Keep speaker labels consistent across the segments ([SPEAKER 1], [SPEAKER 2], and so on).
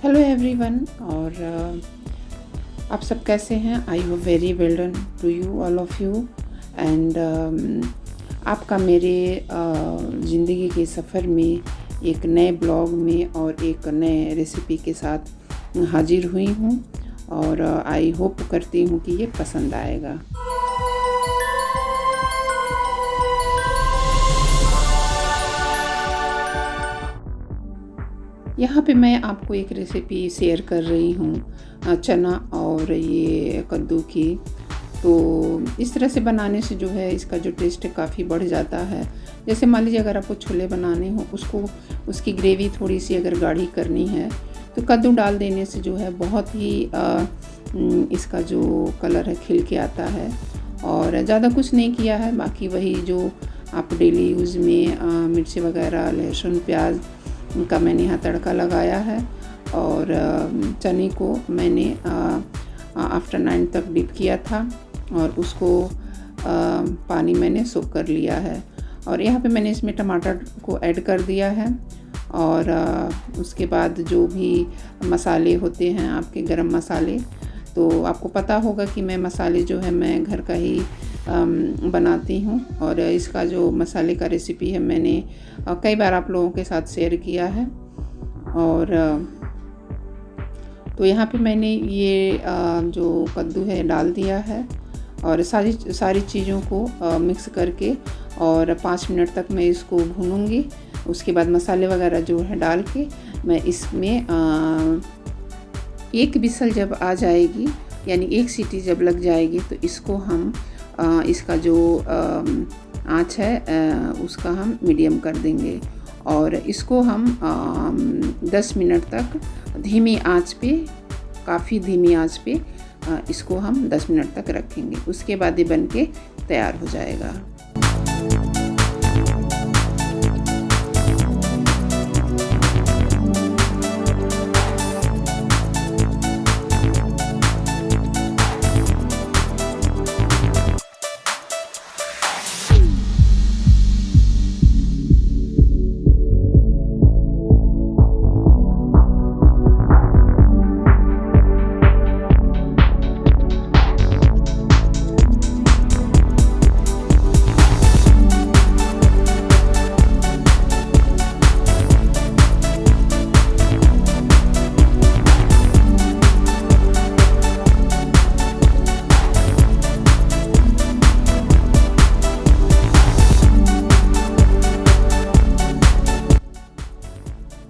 [SPEAKER 1] Hello everyone. और आप सब कैसे हैं? I hope very well done to you all of you. And आपका मेरे ज़िंदगी के सफ़र में एक नए ब्लॉग में और एक नए रेसिपी के साथ हाजिर हुई हूँ और आई होप करती हूँ कि ये पसंद आएगा। यहाँ पे मैं आपको एक रेसिपी शेयर कर रही हूँ चना और ये कद्दू की। तो इस तरह से बनाने से जो है इसका जो टेस्ट है काफ़ी बढ़ जाता है। जैसे मान लीजिए अगर आपको छोले बनाने हो, उसकी ग्रेवी थोड़ी सी अगर गाढ़ी करनी है तो कद्दू डाल देने से जो है बहुत ही इसका जो कलर है खिल के आता है। और ज़्यादा कुछ नहीं किया है, बाकी वही जो आप डेली यूज़ में मिर्ची वगैरह, लहसुन, प्याज का मैंने यहाँ तड़का लगाया है। और चने को मैंने आफ्टर 9 तक डिप किया था और उसको पानी मैंने सोक कर लिया है। और यहाँ पे मैंने इसमें टमाटर को ऐड कर दिया है। और उसके बाद जो भी मसाले होते हैं आपके गरम मसाले, तो आपको पता होगा कि मैं मसाले जो है मैं घर का ही बनाती हूँ। और इसका जो मसाले का रेसिपी है मैंने कई बार आप लोगों के साथ शेयर किया है। और तो यहाँ पे मैंने ये जो कद्दू है डाल दिया है और सारी चीज़ों को मिक्स करके और 5 मिनट तक मैं इसको भूनूंगी। उसके बाद मसाले वगैरह जो है डाल के मैं इसमें एक विसल जब आ जाएगी, यानी एक सीटी जब लग जाएगी, तो इसको हम इसका जो आँच है उसका हम मीडियम कर देंगे। और इसको हम 10 मिनट तक धीमी आंच पे, काफ़ी धीमी आंच पे इसको हम 10 मिनट तक रखेंगे। उसके बाद ये बन के तैयार हो जाएगा।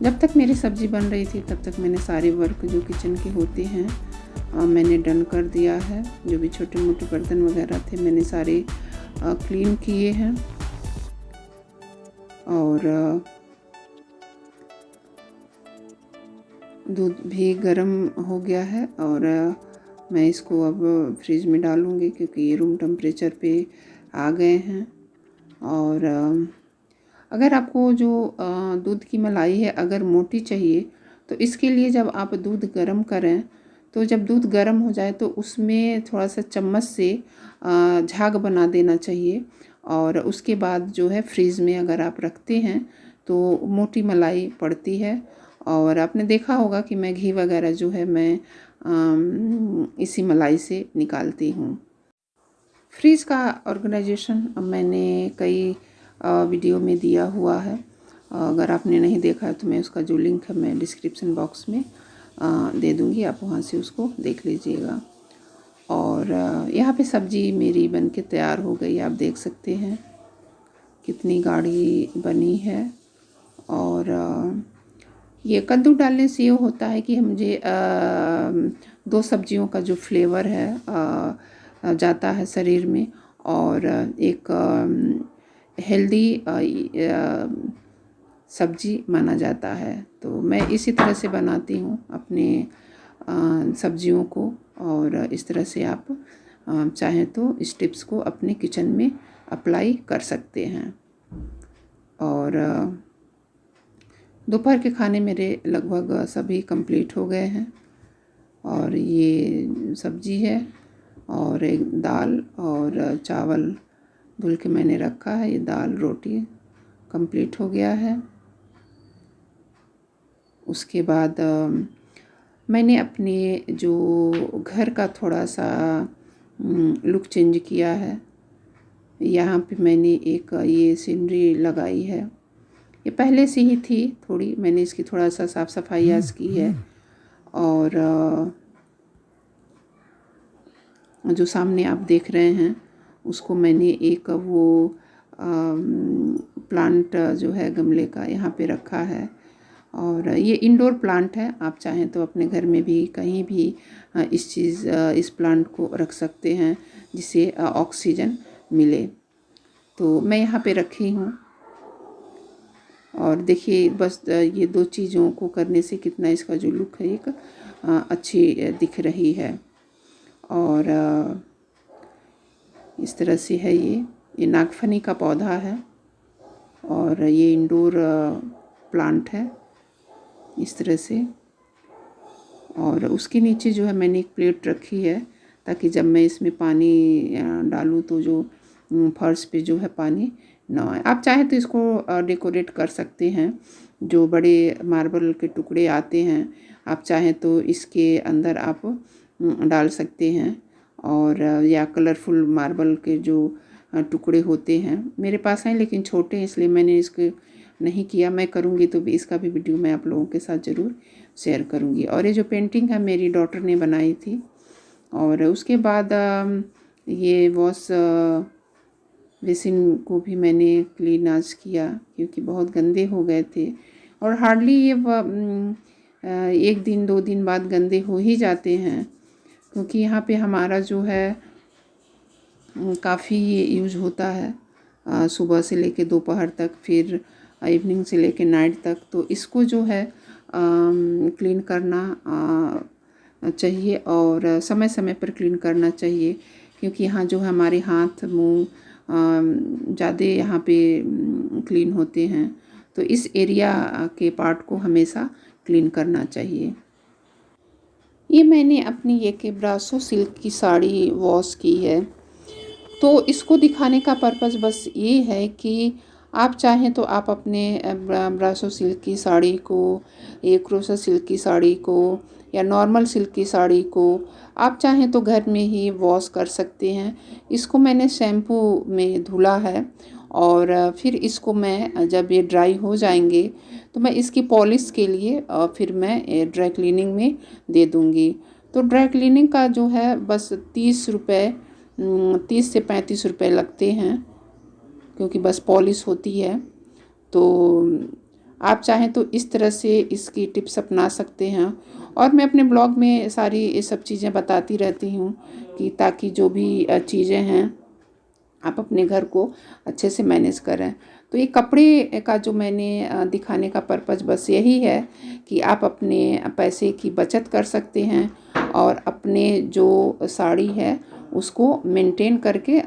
[SPEAKER 1] जब तक मेरी सब्ज़ी बन रही थी तब तक मैंने सारे वर्क जो किचन के होते हैं मैंने डन कर दिया है। जो भी छोटे मोटे बर्तन वगैरह थे मैंने सारे क्लीन किए हैं। और दूध भी गर्म हो गया है और मैं इसको अब फ्रिज में डालूँगी क्योंकि ये रूम टेम्परेचर पे आ गए हैं। और अगर आपको जो दूध की मलाई है अगर मोटी चाहिए तो इसके लिए जब आप दूध गर्म करें तो जब दूध गर्म हो जाए तो उसमें थोड़ा सा चम्मच से झाग बना देना चाहिए। और उसके बाद जो है फ्रीज़ में अगर आप रखते हैं तो मोटी मलाई पड़ती है। और आपने देखा होगा कि मैं घी वगैरह जो है मैं इसी मलाई से निकालती हूँ। फ्रीज़ का ऑर्गेनाइजेशन मैंने कई वीडियो में दिया हुआ है। अगर आपने नहीं देखा है तो मैं उसका जो लिंक है मैं डिस्क्रिप्शन बॉक्स में दे दूँगी, आप वहाँ से उसको देख लीजिएगा। और यहाँ पे सब्ज़ी मेरी बन के तैयार हो गई, आप देख सकते हैं कितनी गाढ़ी बनी है। और ये कद्दू डालने से ये होता है कि मुझे 2 सब्जियों का जो फ्लेवर है जाता है शरीर में और एक हेल्दी सब्जी माना जाता है। तो मैं इसी तरह से बनाती हूँ अपने सब्जियों को। और इस तरह से आप चाहें तो इस टिप्स को अपने किचन में अप्लाई कर सकते हैं। और दोपहर के खाने मेरे लगभग सभी कंप्लीट हो गए हैं। और ये सब्जी है और एक दाल और चावल धुल के मैंने रखा है। ये दाल रोटी कंप्लीट हो गया है। उसके बाद मैंने अपने जो घर का थोड़ा सा लुक चेंज किया है। यहाँ पे मैंने एक ये सीनरी लगाई है, ये पहले से ही थी थोड़ी, मैंने इसकी थोड़ा सा साफ़ सफाई आज की है। और जो सामने आप देख रहे हैं उसको मैंने एक वो प्लांट जो है गमले का यहाँ पे रखा है। और ये इंडोर प्लांट है, आप चाहें तो अपने घर में भी कहीं भी इस प्लांट को रख सकते हैं जिससे ऑक्सीजन मिले। तो मैं यहाँ पे रखी हूँ। और देखिए बस ये दो चीज़ों को करने से कितना इसका जो लुक है एक अच्छी दिख रही है। और इस तरह से है ये नागफनी का पौधा है और ये इंडोर प्लांट है इस तरह से। और उसके नीचे जो है मैंने एक प्लेट रखी है ताकि जब मैं इसमें पानी डालूं तो जो फर्श पे जो है पानी ना आए। आप चाहें तो इसको डेकोरेट कर सकते हैं, जो बड़े मार्बल के टुकड़े आते हैं आप चाहें तो इसके अंदर आप डाल सकते हैं। और या कलरफुल मार्बल के जो टुकड़े होते हैं मेरे पास हैं लेकिन छोटे हैं इसलिए मैंने इसको नहीं किया। मैं करूँगी तो भी इसका भी वीडियो मैं आप लोगों के साथ ज़रूर शेयर करूँगी। और ये जो पेंटिंग है मेरी डॉटर ने बनाई थी। और उसके बाद ये वॉश बेसिन को भी मैंने क्लीन आज किया क्योंकि बहुत गंदे हो गए थे। और हार्डली ये 1 दिन 2 दिन बाद गंदे हो ही जाते हैं क्योंकि यहाँ पे हमारा जो है काफ़ी यूज होता है सुबह से लेके दोपहर तक, फिर इवनिंग से लेके नाइट तक। तो इसको जो है क्लीन करना चाहिए और समय समय पर क्लीन करना चाहिए क्योंकि यहाँ जो हमारे हाथ मुंह ज़्यादा यहाँ पे क्लीन होते हैं। तो इस एरिया के पार्ट को हमेशा क्लीन करना चाहिए। ये मैंने अपनी ये के ब्रासो सिल्क की साड़ी वॉश की है। तो इसको दिखाने का पर्पज़ बस ये है कि आप चाहें तो आप अपने ब्रासो सिल्क की साड़ी को, ये क्रोशा सिल्क की साड़ी को या नॉर्मल सिल्क की साड़ी को आप चाहें तो घर में ही वॉश कर सकते हैं। इसको मैंने शैम्पू में धुला है और फिर इसको मैं जब ये ड्राई हो जाएंगे तो मैं इसकी पॉलिश के लिए फिर मैं ड्राई क्लीनिंग में दे दूँगी। तो ड्राई क्लीनिंग का जो है बस 30 से 35 रुपये लगते हैं क्योंकि बस पॉलिश होती है। तो आप चाहें तो इस तरह से इसकी टिप्स अपना सकते हैं। और मैं अपने ब्लॉग में सारी ये सब चीज़ें बताती रहती हूँ कि ताकि जो भी चीज़ें हैं आप अपने घर को अच्छे से मैनेज करें। तो ये कपड़े का जो मैंने दिखाने का पर्पज़ बस यही है कि आप अपने पैसे की बचत कर सकते हैं और अपने जो साड़ी है उसको मेंटेन करके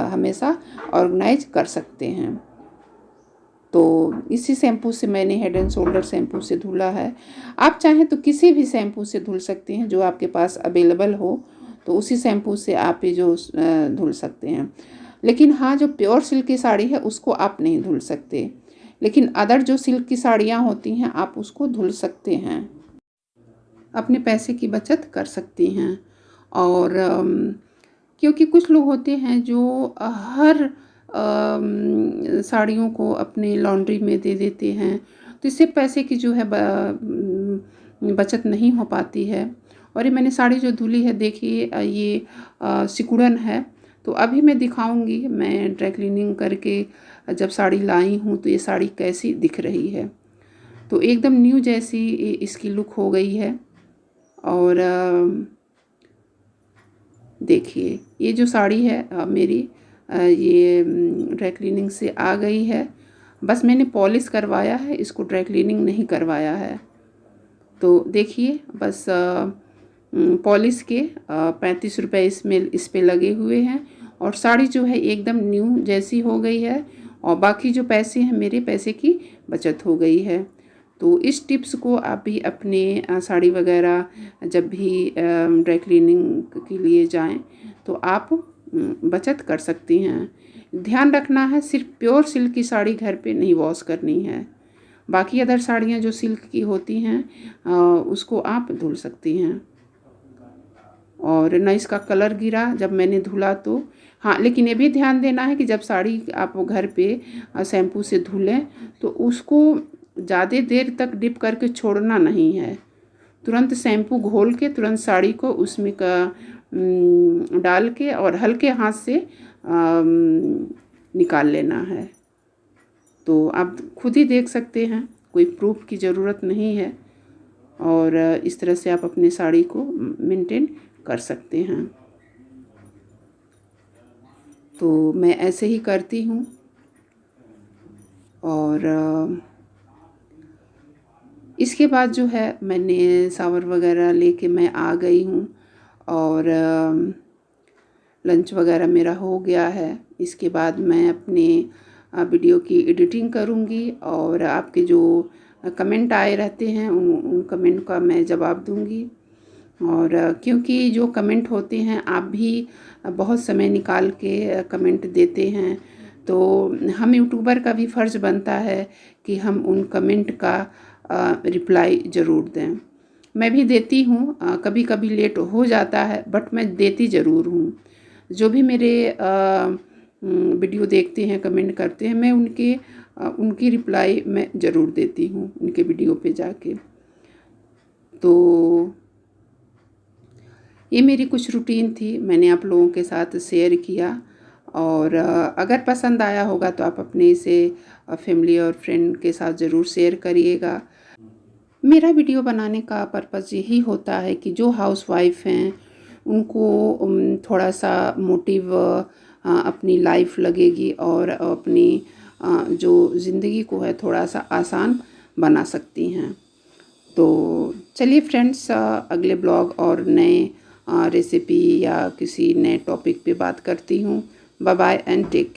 [SPEAKER 1] हमेशा ऑर्गेनाइज कर सकते हैं। तो इसी शैम्पू से मैंने हेड एंड शोल्डर शैम्पू से धुला है। आप चाहें तो किसी भी शैम्पू से धुल सकते हैं जो आपके पास अवेलेबल हो, तो उसी शैम्पू से आप ये जो धुल सकते हैं। लेकिन हाँ, जो प्योर सिल्क की साड़ी है उसको आप नहीं धुल सकते, लेकिन अदर जो सिल्क की साड़ियाँ होती हैं आप उसको धुल सकते हैं, अपने पैसे की बचत कर सकती हैं। और क्योंकि कुछ लोग होते हैं जो हर साड़ियों को अपने लॉन्ड्री में दे देते हैं, तो इससे पैसे की जो है बचत नहीं हो पाती है। और ये मैंने साड़ी जो धुली है देखिए ये सिकुड़न है। तो अभी मैं दिखाऊंगी मैं ड्राई क्लीनिंग करके जब साड़ी लाई हूँ तो ये साड़ी कैसी दिख रही है। तो एकदम न्यू जैसी इसकी लुक हो गई है। और देखिए ये जो साड़ी है मेरी ये ड्राई क्लीनिंग से आ गई है। बस मैंने पॉलिश करवाया है, इसको ड्राई क्लीनिंग नहीं करवाया है। तो देखिए बस पॉलिश के 35 रुपये इस पे लगे हुए हैं और साड़ी जो है एकदम न्यू जैसी हो गई है और बाकी जो पैसे हैं मेरे पैसे की बचत हो गई है। तो इस टिप्स को आप भी अपने साड़ी वगैरह जब भी ड्राई क्लीनिंग के लिए जाएं तो आप बचत कर सकती हैं। ध्यान रखना है सिर्फ प्योर सिल्क की साड़ी घर पे नहीं वॉश करनी है, बाकी अदर साड़ियाँ जो सिल्क की होती हैं उसको आप धुल सकती हैं। और ना इसका कलर गिरा जब मैंने धुला तो। हाँ, लेकिन ये भी ध्यान देना है कि जब साड़ी आप घर पे शैम्पू से धुलें तो उसको ज़्यादा देर तक डिप करके छोड़ना नहीं है। तुरंत शैम्पू घोल के तुरंत साड़ी को उसमें डाल के और हल्के हाथ से निकाल लेना है। तो आप खुद ही देख सकते हैं, कोई प्रूफ की ज़रूरत नहीं है और इस तरह से आप अपनी साड़ी को मेंटेन कर सकते हैं। तो मैं ऐसे ही करती हूँ और इसके बाद जो है मैंने शावर वगैरह लेके मैं आ गई हूँ और लंच वगैरह मेरा हो गया है। इसके बाद मैं अपने वीडियो की एडिटिंग करूँगी और आपके जो कमेंट आए रहते हैं उन कमेंट का मैं जवाब दूँगी। और क्योंकि जो कमेंट होते हैं आप भी बहुत समय निकाल के कमेंट देते हैं, तो हम यूट्यूबर का भी फ़र्ज़ बनता है कि हम उन कमेंट का रिप्लाई ज़रूर दें। मैं भी देती हूँ, कभी कभी लेट हो जाता है बट मैं देती ज़रूर हूँ। जो भी मेरे वीडियो देखते हैं, कमेंट करते हैं, मैं उनकी रिप्लाई मैं ज़रूर देती हूँ उनके वीडियो पे जाके। तो ये मेरी कुछ रूटीन थी, मैंने आप लोगों के साथ शेयर किया और अगर पसंद आया होगा तो आप अपने इसे फैमिली और फ्रेंड के साथ ज़रूर शेयर करिएगा। मेरा वीडियो बनाने का पर्पज़ यही होता है कि जो हाउसवाइफ हैं उनको थोड़ा सा मोटिव अपनी लाइफ लगेगी और अपनी जो ज़िंदगी को है थोड़ा सा आसान बना सकती हैं। तो चलिए फ्रेंड्स, अगले ब्लॉग और नए रेसिपी या किसी नए टॉपिक पे बात करती हूँ। Bye bye and take.